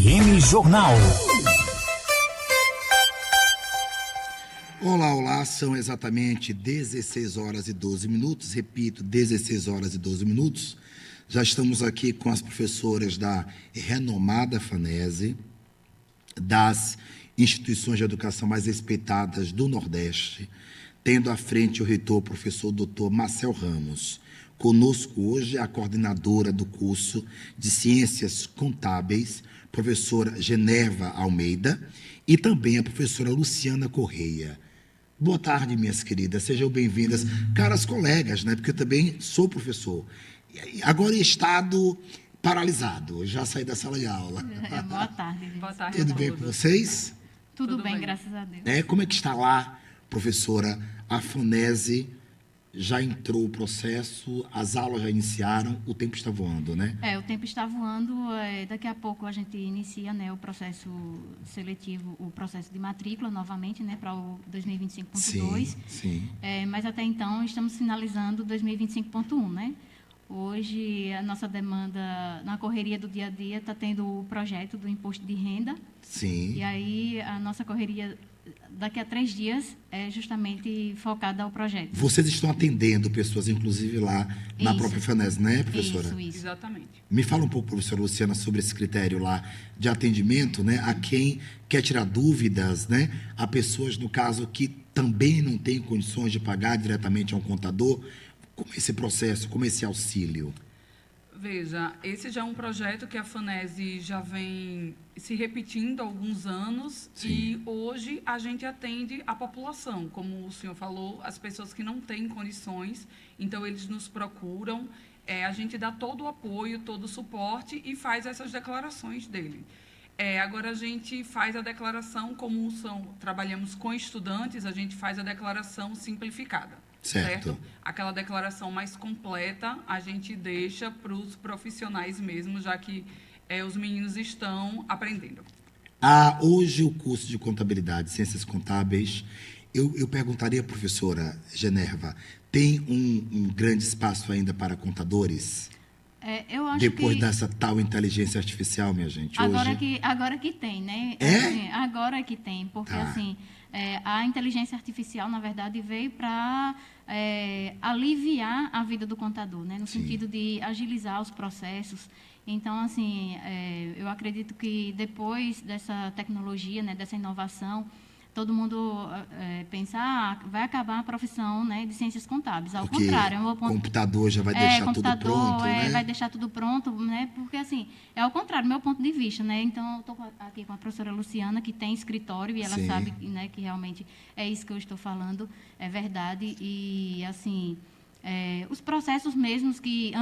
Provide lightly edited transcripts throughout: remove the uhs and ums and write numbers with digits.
FM Jornal. Olá, olá, são exatamente 16 horas e 12 minutos, repito, 16 horas e 12 minutos. Já estamos aqui com as professoras da renomada FANESE, das instituições de educação mais respeitadas do Nordeste, tendo à frente o reitor, professor Dr. Marcel Ramos. Conosco hoje a coordenadora do curso de Ciências Contábeis, professora Generva Almeida, e também a professora Luciana Correia. Boa tarde, minhas queridas, sejam bem-vindas, caras colegas, né? Porque eu também sou professor. Agora em estado paralisado, já saí da sala de aula. Boa tarde. Boa tarde. Tudo bem com vocês? Tudo bem, graças a Deus. Como é que está lá, professora? A FANESE já entrou o processo, as aulas já iniciaram, o tempo está voando, né? O tempo está voando. Daqui a pouco a gente inicia, né, o processo seletivo, o processo de matrícula novamente, né, para o 2025.2. Sim. Mas até então estamos finalizando 2025.1, né? Hoje a nossa demanda na correria do dia a dia está tendo o projeto do imposto de renda. Sim. E aí a nossa correria daqui a 3 dias é justamente focada ao projeto. Vocês estão atendendo pessoas, inclusive lá na própria FANESE, né, professora? Isso. Exatamente. Me fala um pouco, professora Luciana, sobre esse critério lá de atendimento, né, a quem quer tirar dúvidas, né, a pessoas, no caso, que também não têm condições de pagar diretamente a um contador. Como é esse processo, como é esse auxílio? Veja, esse já é um projeto que a FANESE já vem se repetindo há alguns anos. Sim. E hoje a gente atende a população, como o senhor falou, as pessoas que não têm condições, então eles nos procuram, a gente dá todo o apoio, todo o suporte e faz essas declarações dele. Agora a gente faz a declaração, trabalhamos com estudantes, a gente faz a declaração simplificada. Certo? Aquela declaração mais completa a gente deixa para os profissionais mesmo, já que os meninos estão aprendendo. Hoje o curso de contabilidade, ciências contábeis, eu perguntaria, professora Generva, tem um grande espaço ainda para contadores? Eu acho depois que dessa tal inteligência artificial, minha gente, agora que tem, né? Assim, agora que tem, porque assim, a inteligência artificial, na verdade, veio para aliviar a vida do contador, né? No sentido de agilizar os processos. Então, assim, eu acredito que depois dessa tecnologia, né, dessa inovação, todo mundo pensa, vai acabar a profissão, né, de ciências contábeis. Ao contrário, o computador já vai deixar tudo pronto, né? Vai deixar tudo pronto, né? Porque assim, é ao contrário, meu ponto de vista, né? Então, eu estou aqui com a professora Luciana, que tem escritório e ela sabe, né, que realmente é isso que eu estou falando, é verdade. E assim, os processos mesmos que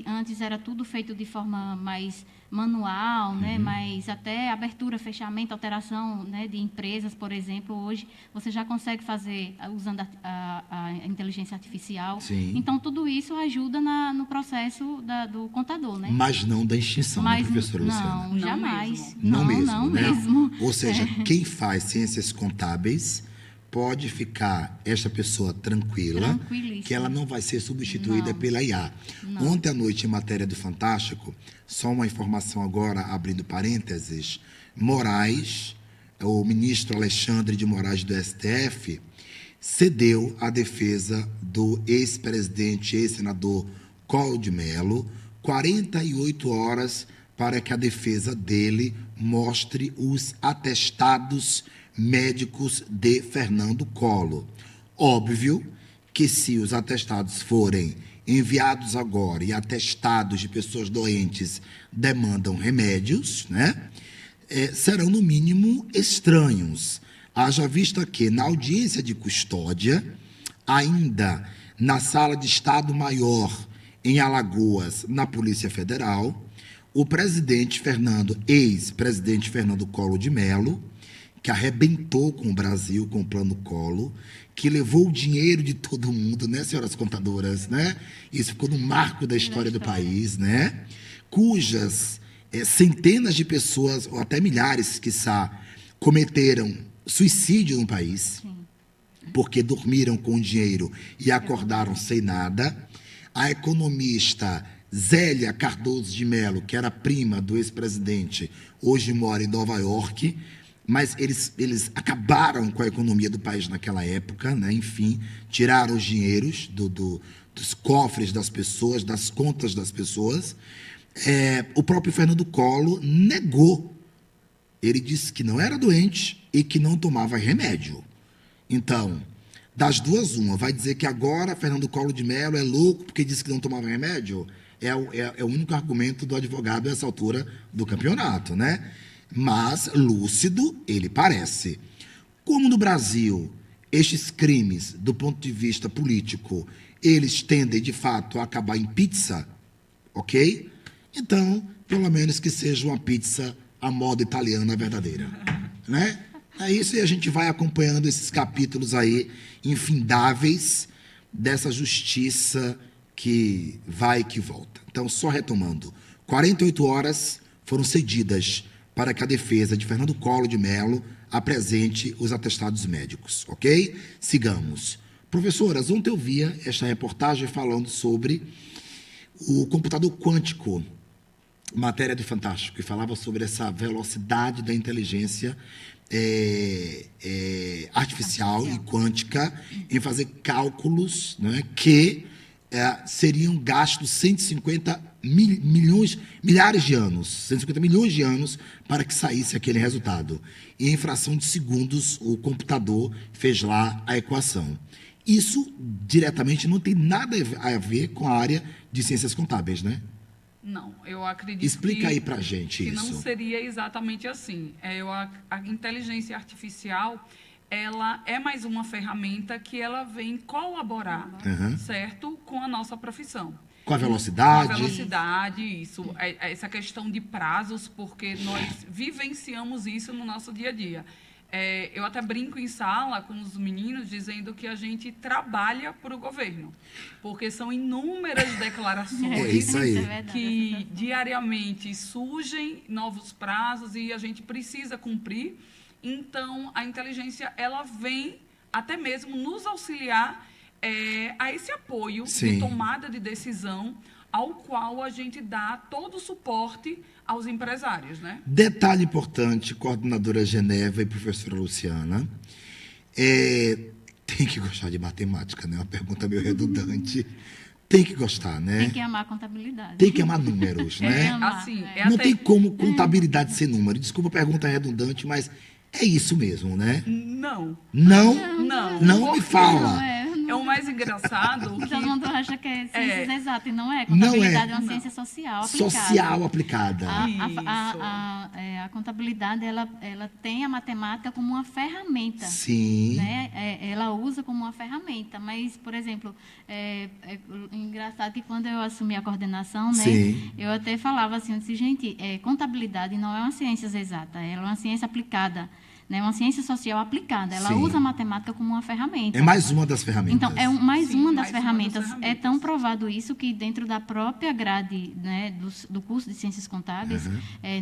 antes era tudo feito de forma mais manual, né? Mas até abertura, fechamento, alteração, né, de empresas, por exemplo, hoje você já consegue fazer usando a inteligência artificial. Sim. Então, tudo isso ajuda no processo do contador, né? Mas não da extinção, né, professora Luciana? Não, jamais. Não mesmo, né? mesmo. Ou seja, quem faz ciências contábeis pode ficar, esta pessoa tranquila, que ela não vai ser substituída pela IA. Não. Ontem à noite, em matéria do Fantástico, só uma informação agora, abrindo parênteses, Moraes, o ministro Alexandre de Moraes do STF, cedeu à defesa do ex-presidente, ex-senador Collor de Mello, 48 horas para que a defesa dele mostre os atestados médicos de Fernando Collor. Óbvio que se os atestados forem enviados agora e atestados de pessoas doentes demandam remédios, né, serão no mínimo estranhos. Haja vista que na audiência de custódia, ainda na sala de Estado Maior em Alagoas, na Polícia Federal, o ex-presidente Fernando Collor de Mello, que arrebentou com o Brasil, com o Plano Collor, que levou o dinheiro de todo mundo, né, senhoras contadoras, né? Isso ficou no marco da história do país, né? Cujas centenas de pessoas, ou até milhares, quiçá, cometeram suicídio no país, porque dormiram com o dinheiro e acordaram sem nada. A economista Zélia Cardoso de Mello, que era prima do ex-presidente, hoje mora em Nova York, mas eles acabaram com a economia do país naquela época, né? Enfim, tiraram os dinheiros dos cofres das pessoas, das contas das pessoas. O próprio Fernando Collor negou. Ele disse que não era doente e que não tomava remédio. Então, das duas, uma. Vai dizer que agora Fernando Collor de Mello é louco porque disse que não tomava remédio? É o único argumento do advogado nessa altura do campeonato, né? Mas, lúcido, ele parece. Como no Brasil, estes crimes, do ponto de vista político, eles tendem, de fato, a acabar em pizza, ok? Então, pelo menos que seja uma pizza à moda italiana verdadeira, né? É isso, e a gente vai acompanhando esses capítulos aí, infindáveis, dessa justiça que vai e que volta. Então, só retomando, 48 horas foram cedidas para que a defesa de Fernando Collor de Mello apresente os atestados médicos, ok? Sigamos. Professoras, ontem eu via esta reportagem falando sobre o computador quântico, matéria do Fantástico, que falava sobre essa velocidade da inteligência artificial e quântica em fazer cálculos, né, que seriam gastos 150 milhares de anos, 150 milhões de anos para que saísse aquele resultado. E em fração de segundos, o computador fez lá a equação. Isso, diretamente, não tem nada a ver com a área de ciências contábeis, né? Não, eu acredito Explica aí pra gente que isso. não seria exatamente assim. A inteligência artificial, ela é mais uma ferramenta que ela vem colaborar, certo, com a nossa profissão. Com a velocidade. Com a velocidade, isso. Essa questão de prazos, porque nós vivenciamos isso no nosso dia a dia. Eu até brinco em sala com os meninos dizendo que a gente trabalha para o governo, porque são inúmeras declarações isso aí. que diariamente surgem novos prazos e a gente precisa cumprir. Então, a inteligência ela vem até mesmo nos auxiliar a esse apoio de tomada de decisão, ao qual a gente dá todo o suporte aos empresários, né? Detalhe importante, coordenadora Geneva e professora Luciana, tem que gostar de matemática, né? Uma pergunta meio redundante. Tem que gostar, né? Tem que amar a contabilidade. Tem que amar números, né? Assim, não tem como contabilidade ser número. Desculpa a pergunta redundante, mas é isso mesmo, né? Não. Não me fala. É o mais engraçado que... Todo mundo acha que é ciências exatas, e não é. Contabilidade é uma ciência social aplicada. Social aplicada. A contabilidade, ela tem a matemática como uma ferramenta. Sim. Né? Ela usa como uma ferramenta. Mas, por exemplo, engraçado que quando eu assumi a coordenação, né, eu até falava assim, eu disse, gente, contabilidade não é uma ciência exata, ela é uma ciência aplicada. É uma ciência social aplicada. Ela usa a matemática como uma ferramenta. É mais uma das ferramentas. Então, é mais uma das ferramentas. É tão provado isso que dentro da própria grade, né, do curso de Ciências Contábeis,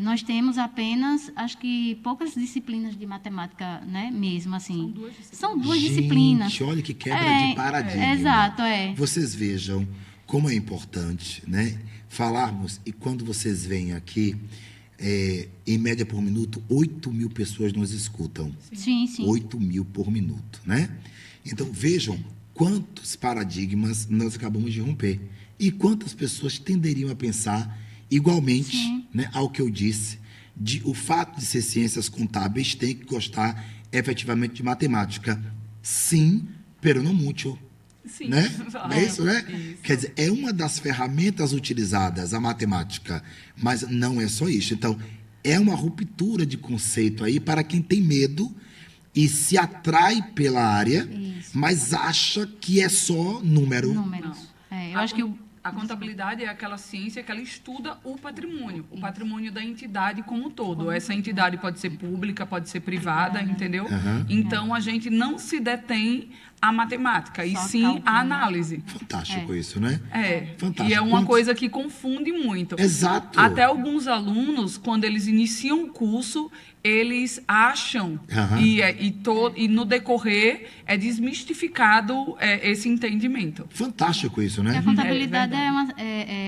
nós temos apenas, acho que, poucas disciplinas de matemática, né, mesmo assim. São duas disciplinas. Gente, olha que quebra de paradigma. Exato, Vocês vejam como é importante, né, falarmos, e quando vocês vêm aqui... em média por minuto, 8.000 pessoas nos escutam. Sim. 8.000 por minuto, né? Então, vejam quantos paradigmas nós acabamos de romper. E quantas pessoas tenderiam a pensar igualmente, né, ao que eu disse, de o fato de ser ciências contábeis tem que gostar efetivamente de matemática. Sim, pero não muito. Sim. Né? É isso, né? Isso. Quer dizer, é uma das ferramentas utilizadas, a matemática, mas não é só isso. Então, é uma ruptura de conceito aí para quem tem medo e se atrai pela área, mas acha que é só números. Eu acho que a contabilidade é aquela ciência que ela estuda o patrimônio da entidade como um todo. Essa entidade pode ser pública, pode ser privada, entendeu? Então, a gente não se detém à matemática, e sim à análise. Fantástico isso, né? Fantástico. E é uma coisa que confunde muito. Exato. Até alguns alunos, quando eles iniciam o curso, eles acham, e no decorrer é desmistificado esse entendimento. Fantástico isso, né? A contabilidade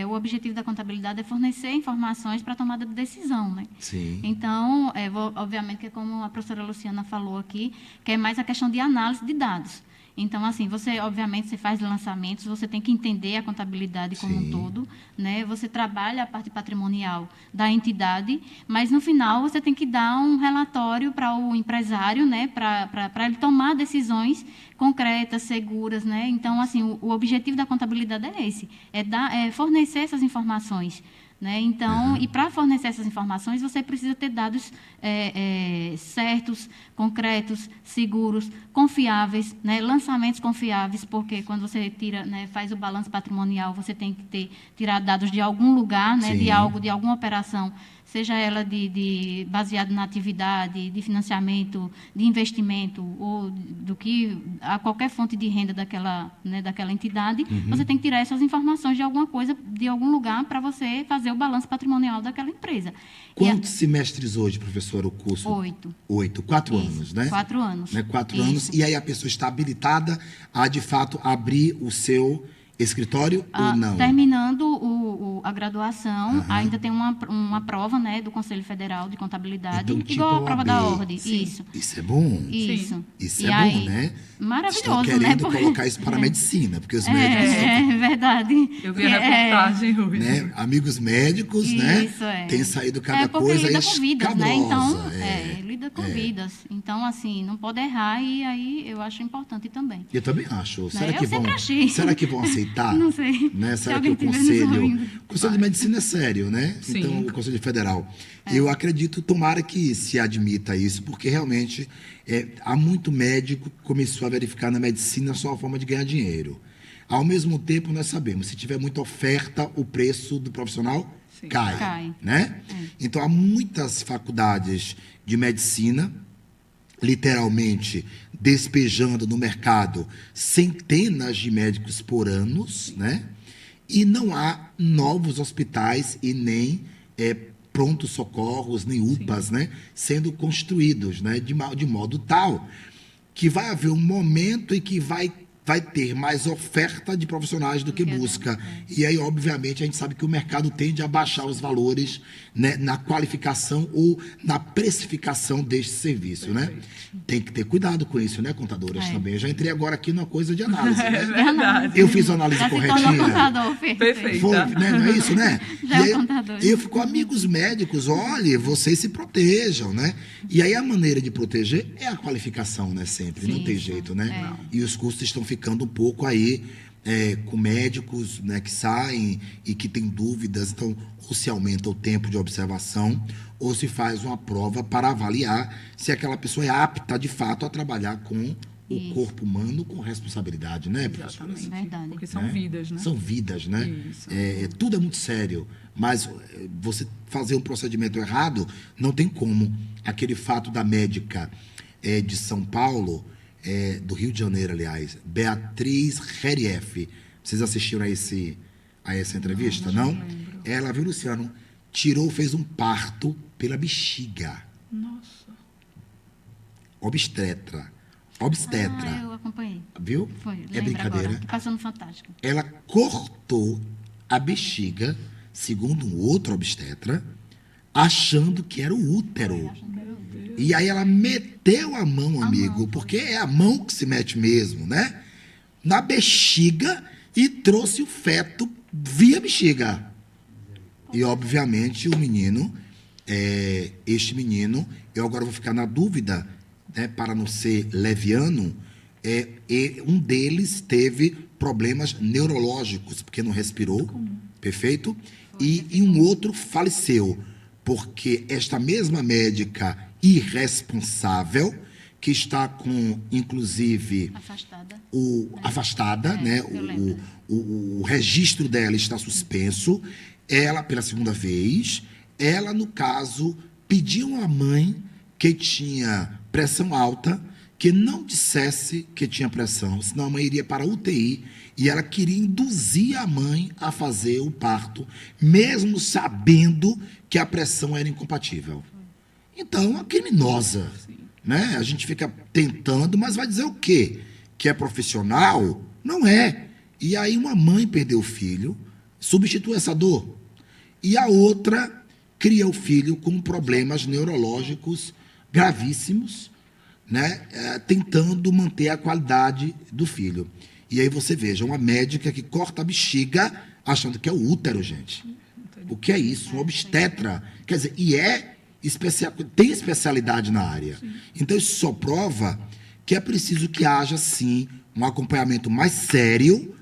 o objetivo da contabilidade é fornecer informações para a tomada de decisão, né? Sim. Então, obviamente, que como a professora Luciana falou aqui, que é mais a questão de análise de dados. Então, assim, obviamente, você faz lançamentos, você tem que entender a contabilidade como um todo, né? Você trabalha a parte patrimonial da entidade, mas, no final, você tem que dar um relatório para o empresário, né? Para ele tomar decisões concretas, seguras, né? Então, assim, o objetivo da contabilidade é esse, é fornecer essas informações, né? Então, e para fornecer essas informações, você precisa ter dados certos, concretos, seguros, confiáveis, né? Lançamentos confiáveis, porque quando você faz o balanço patrimonial, você tem que tirar dados de algum lugar, né? De alguma operação, seja ela baseada na atividade, de financiamento, de investimento, ou a qualquer fonte de renda daquela entidade, você tem que tirar essas informações de alguma coisa, de algum lugar, para você fazer o balanço patrimonial daquela empresa. Quantos semestres hoje, professora, o curso? 8. 4 anos, né? 4 anos. Né? 4 anos. E aí a pessoa está habilitada a, de fato, abrir o seu escritório ou não? Terminando a graduação, ainda tem uma prova, né, do Conselho Federal de Contabilidade, então, igual a prova da ordem. Isso é bom? Isso. Isso é bom, né? Maravilhoso, Estou querendo colocar isso para a medicina, porque os médicos... É verdade. Eu vi a reportagem hoje. Né? Amigos médicos, isso, né? Tem saído cada porque coisa lida com vidas, né? Então, lida com É. vidas. Então, assim, não pode errar, e aí eu acho importante também. Eu também acho. Será Eu que sempre achei. será que vão aceitar? Não sei. Né? Se Será que alguém o tiver nos ouvindo. Conselho de Medicina é sério, né? Sim. Então, o Conselho Federal. Eu acredito, tomara que se admita isso, porque realmente há muito médico que começou a verificar na medicina só a forma de ganhar dinheiro. Ao mesmo tempo, nós sabemos, se tiver muita oferta, o preço do profissional cai. Né? Então, há muitas faculdades de medicina, literalmente, despejando no mercado centenas de médicos por ano, né? E não há novos hospitais e nem prontos socorros, nem UPAs, né? Sendo construídos, né? De modo tal que vai haver um momento em que vai ter mais oferta de profissionais do que busca. E aí, obviamente, a gente sabe que o mercado tende a baixar os valores, né, na qualificação ou na precificação deste serviço, né? Tem que ter cuidado com isso, né, contadoras, também. Eu já entrei agora aqui numa coisa de análise, né? É verdade. Eu fiz a análise Já corretinha. se tornou contador, Perfeito. Foi, né? Não é isso, né? Já E é contador. eu fico com amigos médicos, olha, vocês se protejam, né? E aí a maneira de proteger é a qualificação, né? Sempre, não tem jeito, né? E os custos estão ficando um pouco aí com médicos, né, que saem e que têm dúvidas, então ou se aumenta o tempo de observação ou se faz uma prova para avaliar se aquela pessoa é apta de fato a trabalhar com o corpo humano com responsabilidade, né, professora? Exatamente. Verdade. Porque são vidas, né? São vidas, né? Isso. Tudo é muito sério, mas você fazer um procedimento errado não tem como. Aquele fato da médica de São Paulo, do Rio de Janeiro, aliás, Beatriz Rerief. Vocês assistiram a essa entrevista, não? lembro. Ela, viu, Luciano, fez um parto pela bexiga. Nossa. Obstetra. Eu acompanhei. Viu? Foi, É lembro brincadeira. agora, que passou no Fantástico. Ela cortou a bexiga, segundo um outro obstetra, achando que era o útero. E aí ela meteu a mão, amigo, porque é a mão que se mete mesmo, né? Na bexiga e trouxe o feto via bexiga. E, obviamente, o menino, este menino, eu agora vou ficar na dúvida, né, para não ser leviano, um deles teve problemas neurológicos, porque não respirou, perfeito? E um outro faleceu, porque esta mesma médica irresponsável, que está com, inclusive, afastada, né? O registro dela está suspenso. Ela, pela segunda vez, ela, no caso, pediu à mãe que tinha pressão alta, que não dissesse que tinha pressão, senão a mãe iria para a UTI, e ela queria induzir a mãe a fazer o parto, mesmo sabendo que a pressão era incompatível. Então, a criminosa, né? A gente fica tentando, mas vai dizer o quê? Que é profissional? Não é. E aí uma mãe perdeu o filho, substitui essa dor. E a outra cria o filho com problemas neurológicos gravíssimos, né? Tentando manter a qualidade do filho. E aí você veja, uma médica que corta a bexiga achando que é o útero, gente. O que é isso? Um obstetra. Quer dizer, tem especialidade na área. Sim. Então, isso só prova que é preciso que haja, sim, um acompanhamento mais sério,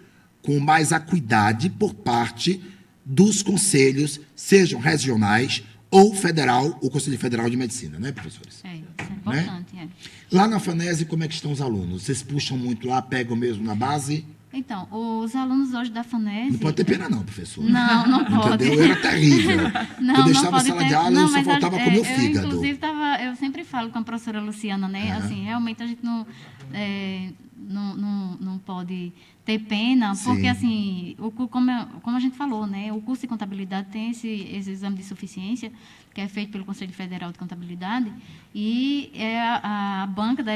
com mais acuidade por parte dos conselhos, sejam regionais ou federal, o Conselho Federal de Medicina, né, professores? Isso é importante, né? Lá na FANESE, como é que estão os alunos? Vocês puxam muito lá, pegam mesmo na base? Então, os alunos hoje da FANESE... Não pode ter pena não, professor. Não pode. Entendeu? Era terrível. Eu deixava a sala de aula e eu só voltava com o meu fígado. Inclusive, eu sempre falo com a professora Luciana, né? Assim, realmente a gente não pode ter pena, porque, assim, como a gente falou, né? O curso de contabilidade tem esse exame de suficiência, que é feito pelo Conselho Federal de Contabilidade, e é a banca da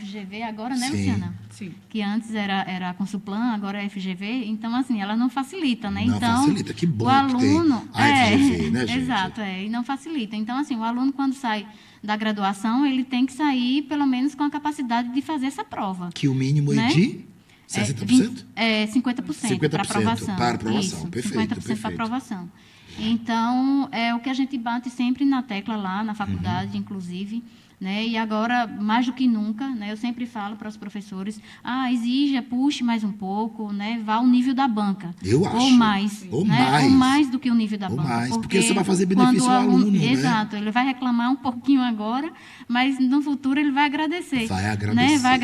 FGV agora, né, Luciana? Sim. Que antes era a Consulplan, agora é a FGV, então, assim, ela não facilita, né? Não então, facilita, que bom o aluno, que tem a FGV, né, gente? Exato, e não facilita. Então, assim, o aluno, quando sai da graduação, ele tem que sair, pelo menos, com a capacidade de fazer essa prova. Que o mínimo é de 60%? 50% para aprovação. Para aprovação, isso, perfeito. 50% para aprovação. Então, é o que a gente bate sempre na tecla lá, na faculdade, inclusive, né? E agora, mais do que nunca, né? Eu sempre falo para os professores, exija, puxe mais um pouco, né? Vá ao nível da banca. Eu acho. Ou mais. Ou né? mais. Ou mais do que o nível da Ou banca. mais, porque você vai fazer benefício ao aluno, né? Exato, ele vai reclamar um pouquinho agora, mas no futuro ele vai agradecer. Vai agradecer. Né? Vai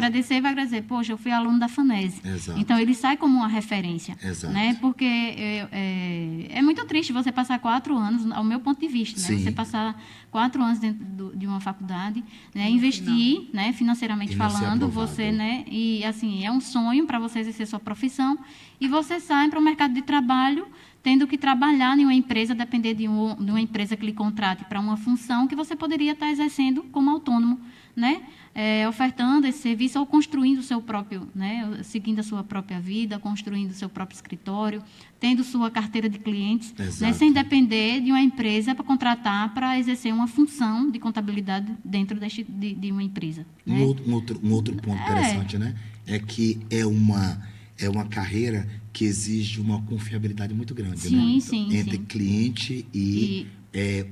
agradecer, poxa, eu fui aluno da FANESE. Exato. Então, ele sai como uma referência. Exato. Né? Porque é muito triste você passar 4 anos, ao meu ponto de vista, né? Você passar 4 anos dentro de uma faculdade, né? Investir, né? Financeiramente falando, você, né? E assim, é um sonho para você exercer sua profissão, e você sai para o mercado de trabalho tendo que trabalhar em uma empresa, depender de uma empresa que lhe contrate para uma função que você poderia estar exercendo como autônomo, né? Ofertando esse serviço ou construindo o seu próprio, né? Seguindo a sua própria vida, construindo o seu próprio escritório, tendo sua carteira de clientes, né? Sem depender de uma empresa para contratar para exercer uma função de contabilidade dentro de uma empresa. Né? Um outro ponto interessante, né? É que é uma carreira que exige uma confiabilidade muito grande, né? Entre cliente e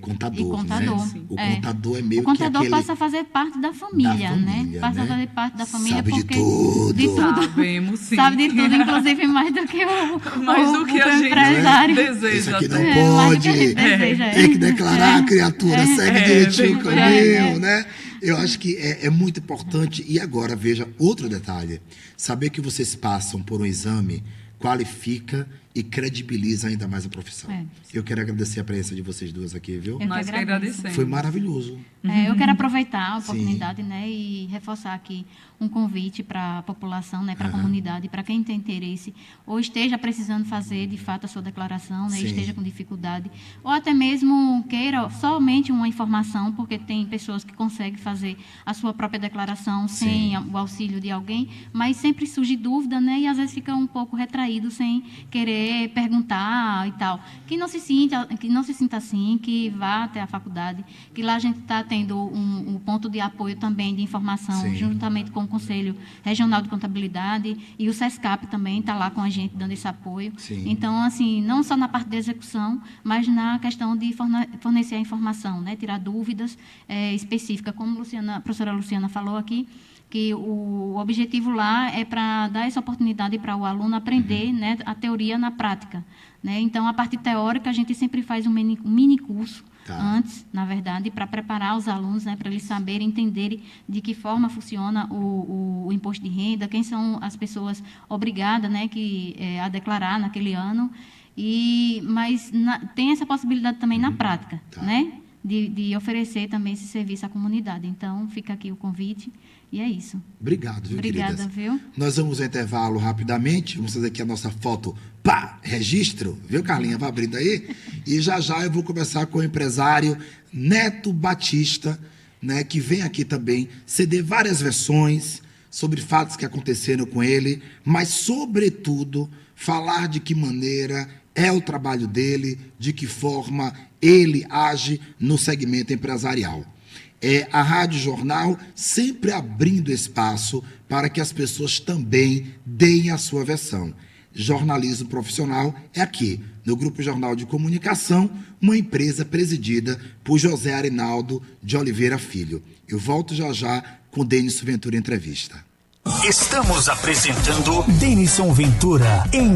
contador, né? O contador é meio que o contador passa a fazer parte da família, né? Passa a fazer parte da família. Sabe porque de tudo. Sabemos, sim. Sabe de tudo, inclusive mais do que a gente empresário. Deseja. Isso aqui não pode. Tem que declarar a criatura, segue direitinho o caminho, né? Eu acho que é muito importante. E agora, veja, outro detalhe. Saber que vocês passam por um exame qualifica e credibiliza ainda mais a profissão. Eu quero agradecer a presença de vocês duas aqui, viu? Nós que agradecemos. Foi maravilhoso. Eu quero aproveitar a oportunidade, né, e reforçar aqui um convite para a população, né, para a comunidade, para quem tem interesse, ou esteja precisando fazer, de fato, a sua declaração, né, esteja com dificuldade, ou até mesmo queira somente uma informação, porque tem pessoas que conseguem fazer a sua própria declaração sem o auxílio de alguém, mas sempre surge dúvida, né, e às vezes fica um pouco retraído sem querer perguntar e tal. Que não se sinta assim, que vá até a faculdade, que lá a gente está tendo um ponto de apoio também de informação, juntamente com o Conselho Regional de Contabilidade, e o SESCAP também está lá com a gente dando esse apoio. Então, assim, não só na parte de execução, mas na questão de fornecer a informação, né? Tirar dúvidas específicas, como a professora Luciana falou aqui, que o objetivo lá é para dar essa oportunidade para o aluno aprender, né, a teoria na prática. Né? Então, a parte teórica, a gente sempre faz um mini curso antes, na verdade, para preparar os alunos, né, para eles saberem, entenderem de que forma funciona o imposto de renda, quem são as pessoas obrigadas, né, a declarar naquele ano. Mas tem essa possibilidade também na prática, né, de oferecer também esse serviço à comunidade. Então, fica aqui o convite. E é isso. Obrigado, viu, Obrigada, queridas? Viu? Nós vamos ao intervalo rapidamente. Vamos fazer aqui a nossa foto. Registro. Viu, Carlinha? Vai abrindo aí. E já eu vou começar com o empresário Neto Batista, né, que vem aqui também ceder várias versões sobre fatos que aconteceram com ele, mas, sobretudo, falar de que maneira é o trabalho dele, de que forma ele age no segmento empresarial. A Rádio Jornal sempre abrindo espaço para que as pessoas também deem a sua versão. Jornalismo profissional é aqui, no Grupo Jornal de Comunicação, uma empresa presidida por José Arinaldo de Oliveira Filho. Eu volto já com Denison Ventura Entrevista. Estamos apresentando Denison Ventura em